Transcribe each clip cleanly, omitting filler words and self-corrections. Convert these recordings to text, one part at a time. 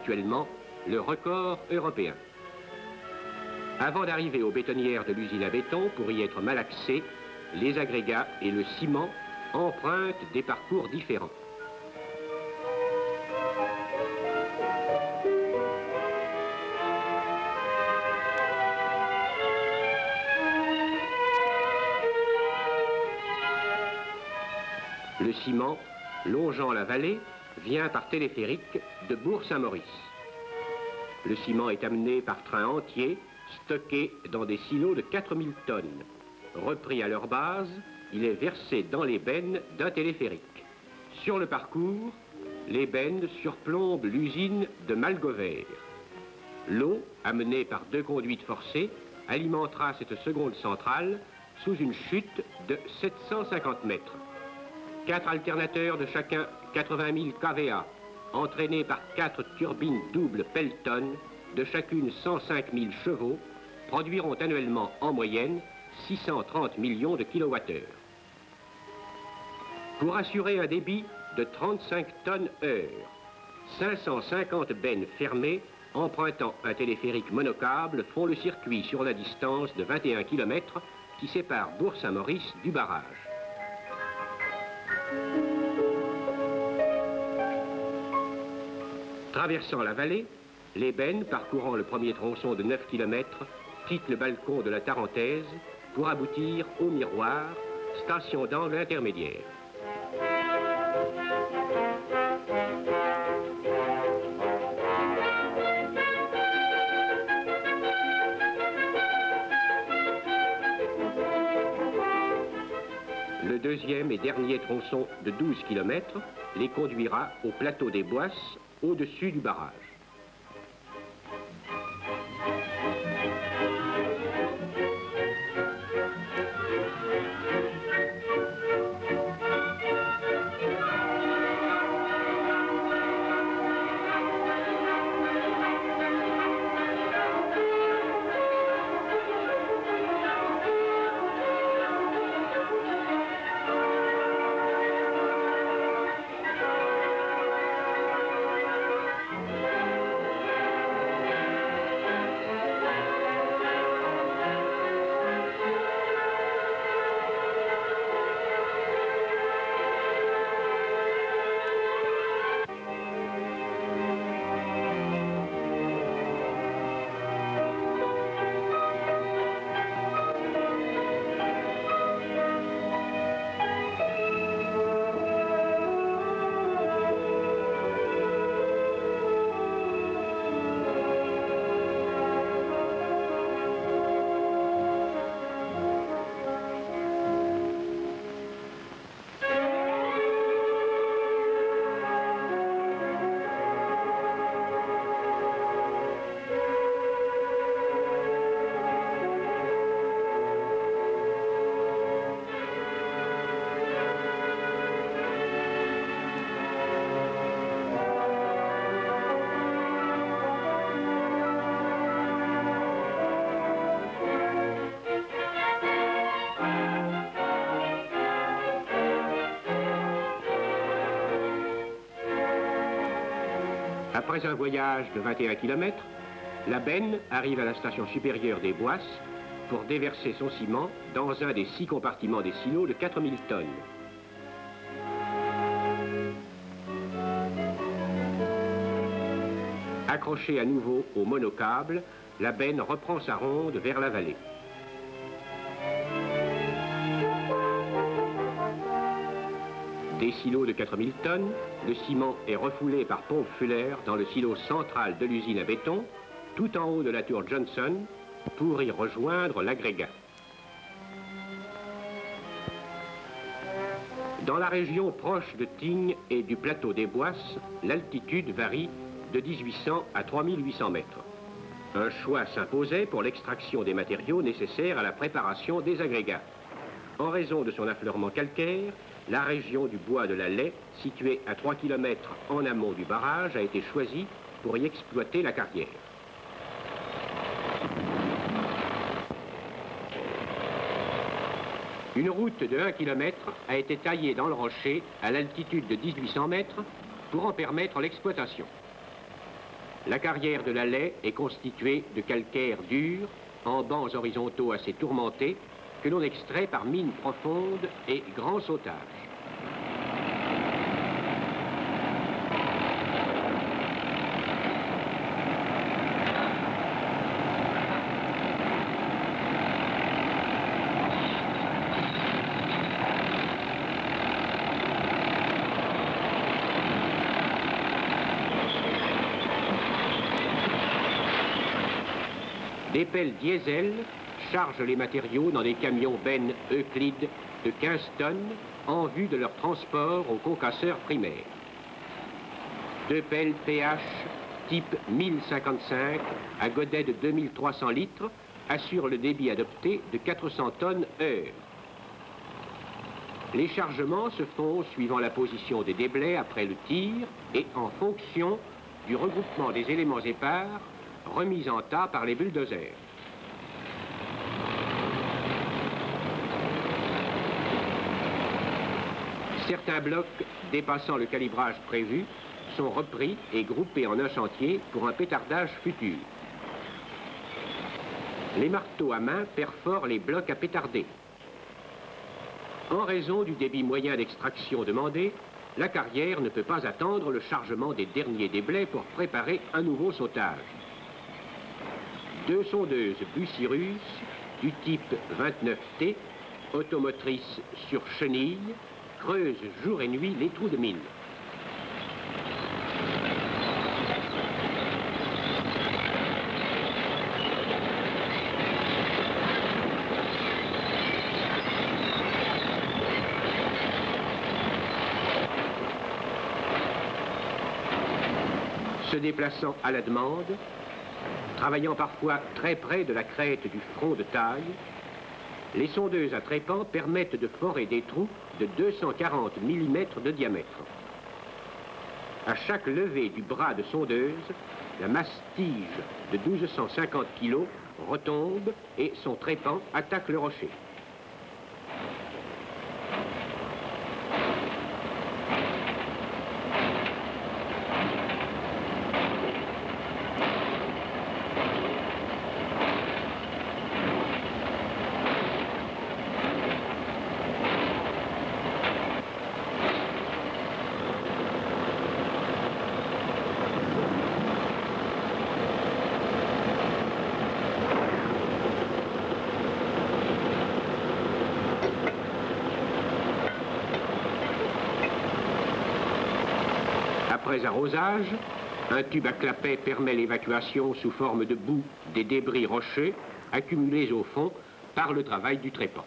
actuellement le record européen. Avant d'arriver aux bétonnières de l'usine à béton, pour y être malaxés, les agrégats et le ciment empruntent des parcours différents. Le ciment, longeant la vallée, vient par téléphérique de Bourg-Saint-Maurice. Le ciment est amené par train entier, stocké dans des silos de 4000 tonnes. Repris à leur base, il est versé dans les bennes d'un téléphérique. Sur le parcours, les bennes surplombent l'usine de Malgovert. L'eau, amenée par 2 conduites forcées, alimentera cette seconde centrale sous une chute de 750 mètres. 4 alternateurs de chacun 80 000 kVA, entraînés par 4 turbines doubles Pelton de chacune 105 000 chevaux, produiront annuellement en moyenne 630 millions de kWh. Pour assurer un débit de 35 tonnes heure, 550 bennes fermées empruntant un téléphérique monocable font le circuit sur la distance de 21 km qui sépare Bourg-Saint-Maurice du barrage. Traversant la vallée, les bennes parcourant le premier tronçon de 9 km quittent le balcon de la Tarentaise pour aboutir au Miroir, station d'angle intermédiaire. Le deuxième et dernier tronçon de 12 km les conduira au plateau des Boisses, au-dessus du barrage. Après un voyage de 21 km, la benne arrive à la station supérieure des Boisses pour déverser son ciment dans un des 6 compartiments des silos de 4000 tonnes. Accrochée à nouveau au monocable, la benne reprend sa ronde vers la vallée. Des silos de 4000 tonnes, le ciment est refoulé par pompe Fuller dans le silo central de l'usine à béton, tout en haut de la tour Johnson, pour y rejoindre l'agrégat. Dans la région proche de Tignes et du plateau des Boisses, l'altitude varie de 1800 à 3800 mètres. Un choix s'imposait pour l'extraction des matériaux nécessaires à la préparation des agrégats. En raison de son affleurement calcaire, la région du bois de la Laie, située à 3 km en amont du barrage, a été choisie pour y exploiter la carrière. Une route de 1 km a été taillée dans le rocher à l'altitude de 1800 mètres pour en permettre l'exploitation. La carrière de la Laye est constituée de calcaire dur, en bancs horizontaux assez tourmentés, que l'on extrait par mine profonde et grand sautage. Des pelles diesel chargent les matériaux dans des camions bennes Euclide de 15 tonnes en vue de leur transport au concasseur primaire. Deux pelles PH type 1055 à godet de 2300 litres assurent le débit adopté de 400 tonnes heure. Les chargements se font suivant la position des déblais après le tir et en fonction du regroupement des éléments épars remis en tas par les bulldozers. Certains blocs dépassant le calibrage prévu sont repris et groupés en un chantier pour un pétardage futur. Les marteaux à main perforent les blocs à pétarder. En raison du débit moyen d'extraction demandé, la carrière ne peut pas attendre le chargement des derniers déblais pour préparer un nouveau sautage. Deux sondeuses Bucyrus du type 29T, automotrices sur chenille, creusent jour et nuit les trous de mine. Se déplaçant à la demande, travaillant parfois très près de la crête du front de taille, les sondeuses à trépan permettent de forer des trous de 240 mm de diamètre. À chaque levée du bras de sondeuse, la masse tige de 1250 kg retombe et son trépan attaque le rocher. Après arrosage, un tube à clapet permet l'évacuation sous forme de boue des débris rocheux accumulés au fond par le travail du trépan.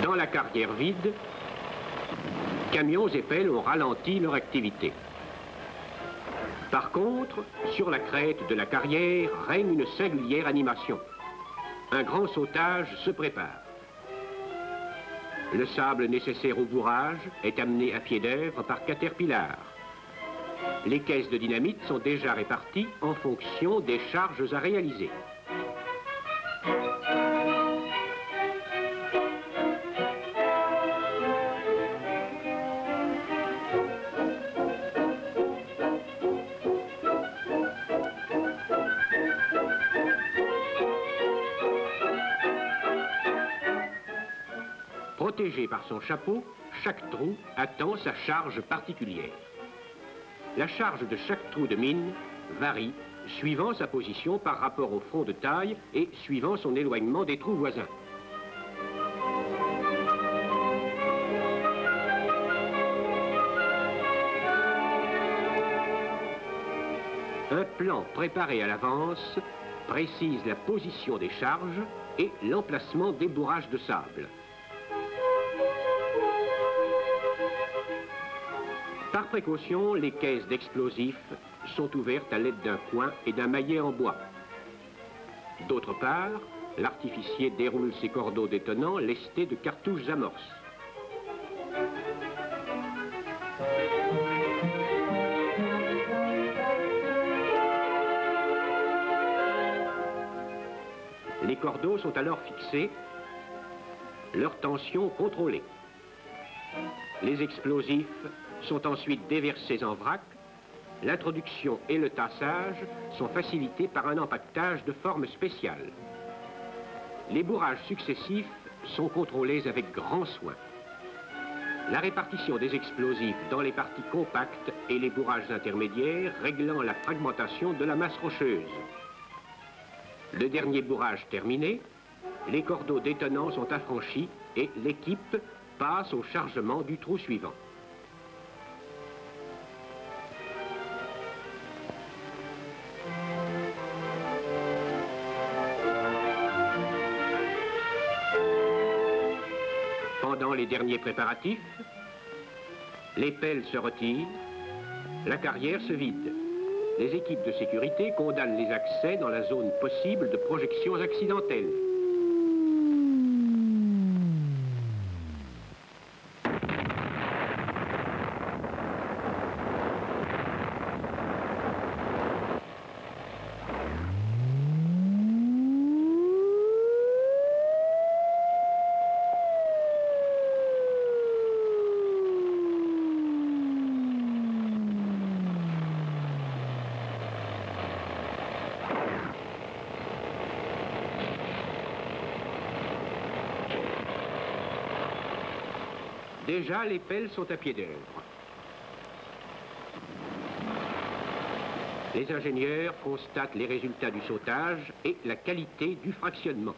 Dans la carrière vide, camions et pelles ont ralenti leur activité. Par contre, sur la crête de la carrière règne une singulière animation. Un grand sautage se prépare. Le sable nécessaire au bourrage est amené à pied d'œuvre par caterpillar. Les caisses de dynamite sont déjà réparties en fonction des charges à réaliser. Protégé par son chapeau, chaque trou attend sa charge particulière. La charge de chaque trou de mine varie suivant sa position par rapport au front de taille et suivant son éloignement des trous voisins. Un plan préparé à l'avance précise la position des charges et l'emplacement des bourrages de sable. Par précaution, les caisses d'explosifs sont ouvertes à l'aide d'un coin et d'un maillet en bois. D'autre part, l'artificier déroule ses cordeaux détonnants lestés de cartouches amorces. cordeaux sont alors fixés, leur tension contrôlée. Les explosifs sont ensuite déversés en vrac. L'introduction et le tassage sont facilités par un empaquetage de forme spéciale. Les bourrages successifs sont contrôlés avec grand soin. La répartition des explosifs dans les parties compactes et les bourrages intermédiaires réglant la fragmentation de la masse rocheuse. Le dernier bourrage terminé, les cordeaux détonants sont affranchis et l'équipe passe au chargement du trou suivant. Pendant les derniers préparatifs, les pelles se retirent, la carrière se vide. Les équipes de sécurité condamnent les accès dans la zone possible de projections accidentelles. Déjà, les pelles sont à pied d'œuvre. Les ingénieurs constatent les résultats du sautage et la qualité du fractionnement.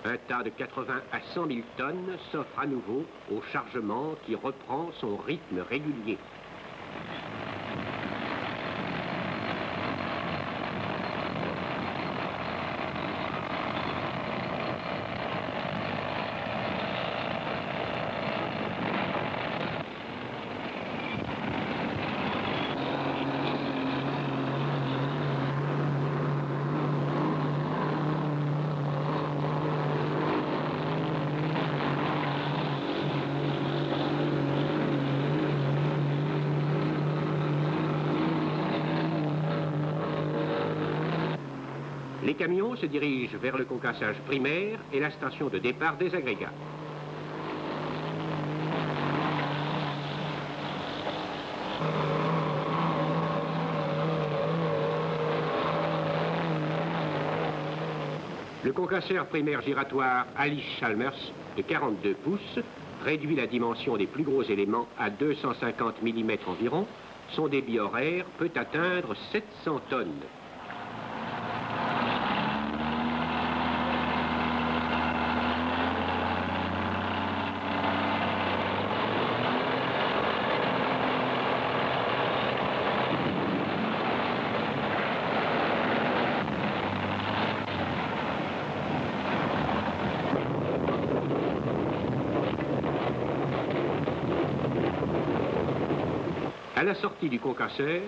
Un tas de 80 à 100 000 tonnes s'offre à nouveau au chargement qui reprend son rythme régulier. Les camions se dirigent vers le concassage primaire et la station de départ des agrégats. Le concasseur primaire giratoire Alice Chalmers de 42 pouces réduit la dimension des plus gros éléments à 250 mm environ. Son débit horaire peut atteindre 700 tonnes. À la sortie du concasseur,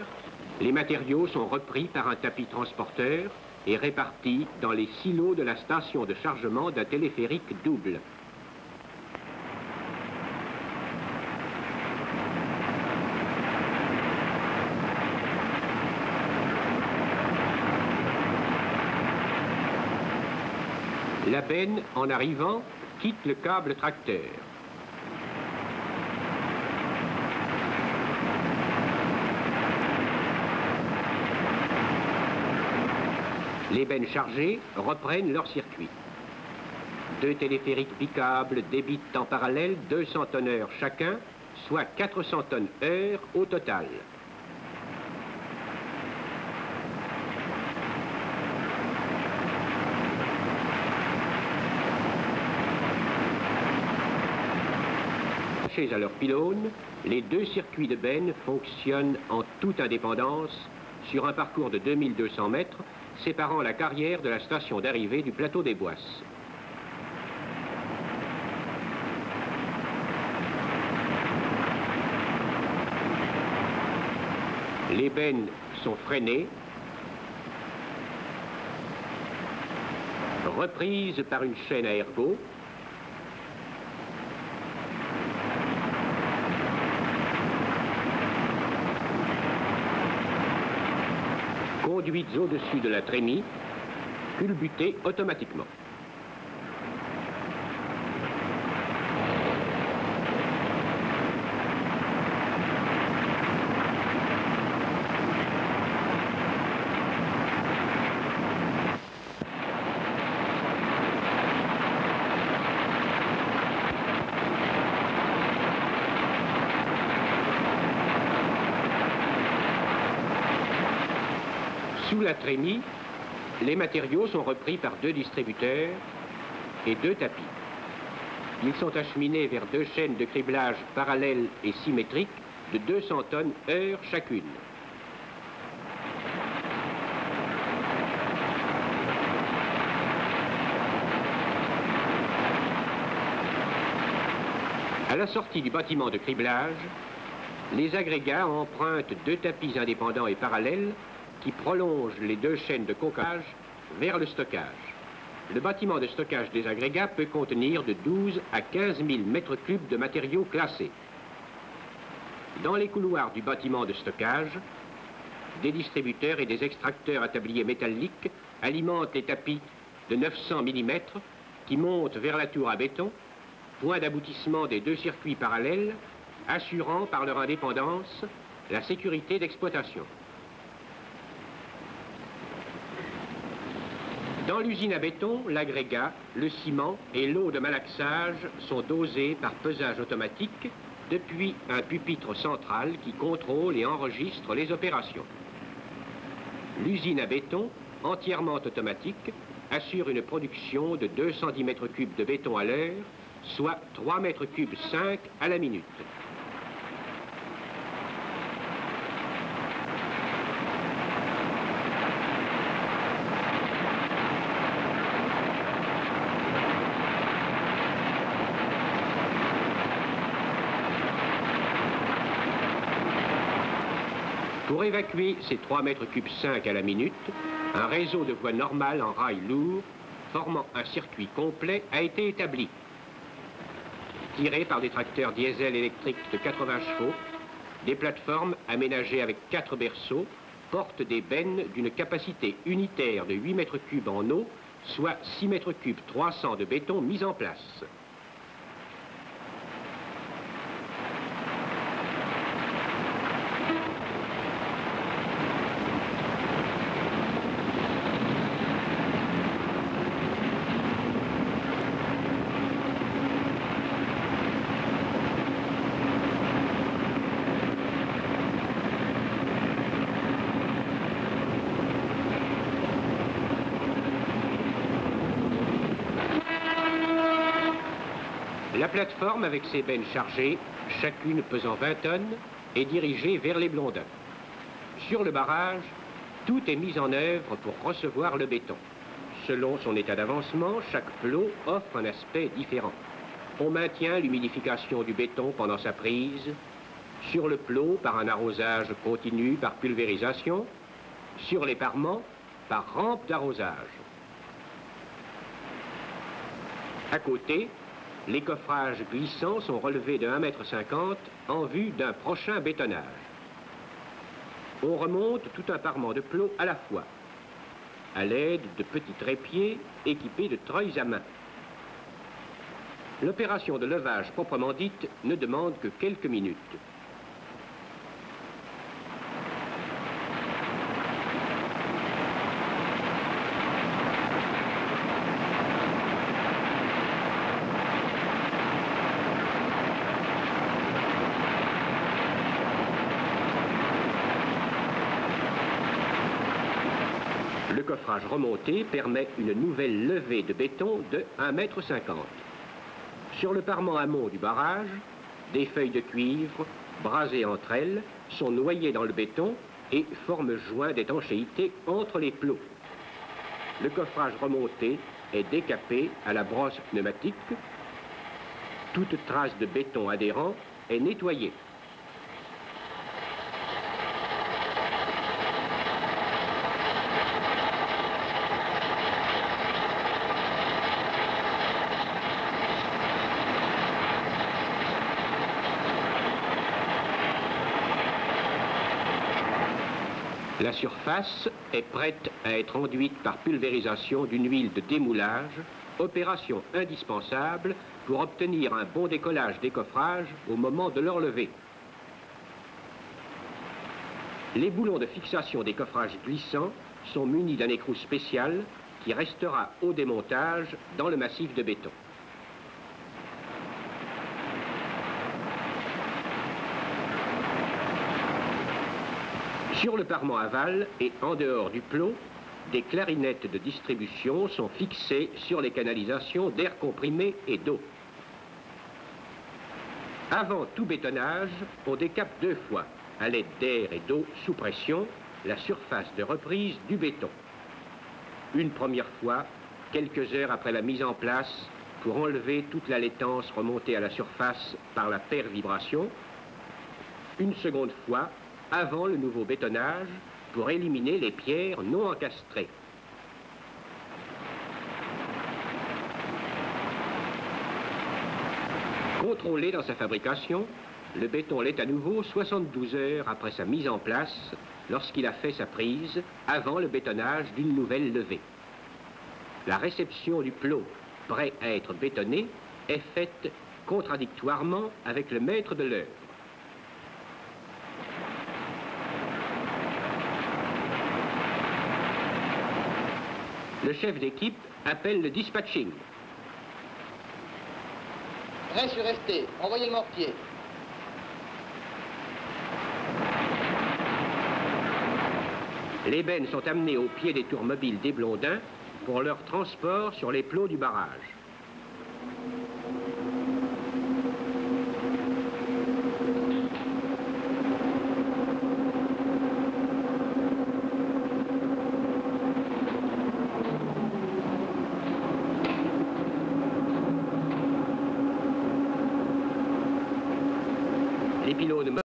les matériaux sont repris par un tapis transporteur et répartis dans les silos de la station de chargement d'un téléphérique double. La benne, en arrivant, quitte le câble tracteur. Les bennes chargées reprennent leur circuit. Deux téléphériques bicâbles débitent en parallèle 200 tonnes-heure chacun, soit 400 tonnes-heure au total. À leur pylône, les deux circuits de benne fonctionnent en toute indépendance sur un parcours de 2200 mètres séparant la carrière de la station d'arrivée du plateau des Boisses. Les bennes sont freinées, reprises par une chaîne à ergot, conduites au-dessus de la trémie culbuté automatiquement. Sous la trémie, les matériaux sont repris par 2 distributeurs et 2 tapis. Ils sont acheminés vers 2 chaînes de criblage parallèles et symétriques de 200 tonnes heure chacune. À la sortie du bâtiment de criblage, les agrégats empruntent 2 tapis indépendants et parallèles qui prolongent les 2 chaînes de concage vers le stockage. Le bâtiment de stockage des agrégats peut contenir de 12 à 15 000 mètres cubes de matériaux classés. Dans les couloirs du bâtiment de stockage, des distributeurs et des extracteurs à tablier métallique alimentent les tapis de 900 mm qui montent vers la tour à béton, point d'aboutissement des 2 circuits parallèles, assurant par leur indépendance la sécurité d'exploitation. Dans l'usine à béton, l'agrégat, le ciment et l'eau de malaxage sont dosés par pesage automatique depuis un pupitre central qui contrôle et enregistre les opérations. L'usine à béton, entièrement automatique, assure une production de 210 mètres cubes de béton à l'heure, soit 3 mètres cubes 5 à la minute. Pour évacuer ces 3 mètres cubes 5 à la minute, un réseau de voies normales en rail lourd, formant un circuit complet, a été établi. Tiré par des tracteurs diesel électriques de 80 chevaux, des plateformes aménagées avec 4 berceaux portent des bennes d'une capacité unitaire de 8 mètres cubes en eau, soit 6 mètres cubes 300 de béton mis en place. La plateforme avec ses bennes chargées, chacune pesant 20 tonnes, est dirigée vers les Blondins. Sur le barrage, tout est mis en œuvre pour recevoir le béton. Selon son état d'avancement, chaque plot offre un aspect différent. On maintient l'humidification du béton pendant sa prise, sur le plot par un arrosage continu par pulvérisation, sur les parements par rampe d'arrosage. À côté, les coffrages glissants sont relevés de 1,50 m en vue d'un prochain bétonnage. On remonte tout un parement de plot à la fois, à l'aide de petits trépieds équipés de treuils à main. L'opération de levage proprement dite ne demande que quelques minutes. Le coffrage remonté permet une nouvelle levée de béton de 1,50 m. Sur le parement amont du barrage, des feuilles de cuivre, brasées entre elles, sont noyées dans le béton et forment joint d'étanchéité entre les plots. Le coffrage remonté est décapé à la brosse pneumatique. Toute trace de béton adhérent est nettoyée. La surface est prête à être enduite par pulvérisation d'une huile de démoulage, opération indispensable pour obtenir un bon décollage des coffrages au moment de leur levée. Les boulons de fixation des coffrages glissants sont munis d'un écrou spécial qui restera au démontage dans le massif de béton. Sur le parement aval et en dehors du plot, des clarinettes de distribution sont fixées sur les canalisations d'air comprimé et d'eau. Avant tout bétonnage, on décape 2 fois, à l'aide d'air et d'eau sous pression, la surface de reprise du béton. Une première fois, quelques heures après la mise en place, pour enlever toute la laitance remontée à la surface par la pervibration. Une seconde fois, avant le nouveau bétonnage, pour éliminer les pierres non encastrées. Contrôlé dans sa fabrication, le béton l'est à nouveau 72 heures après sa mise en place, lorsqu'il a fait sa prise, avant le bétonnage d'une nouvelle levée. La réception du plot, prêt à être bétonné, est faite contradictoirement avec le maître de l'œuvre. Le chef d'équipe appelle le dispatching. Prêt sur ST, envoyez le mortier. Les bennes sont amenées au pied des tours mobiles des Blondins pour leur transport sur les plots du barrage. Les pylônes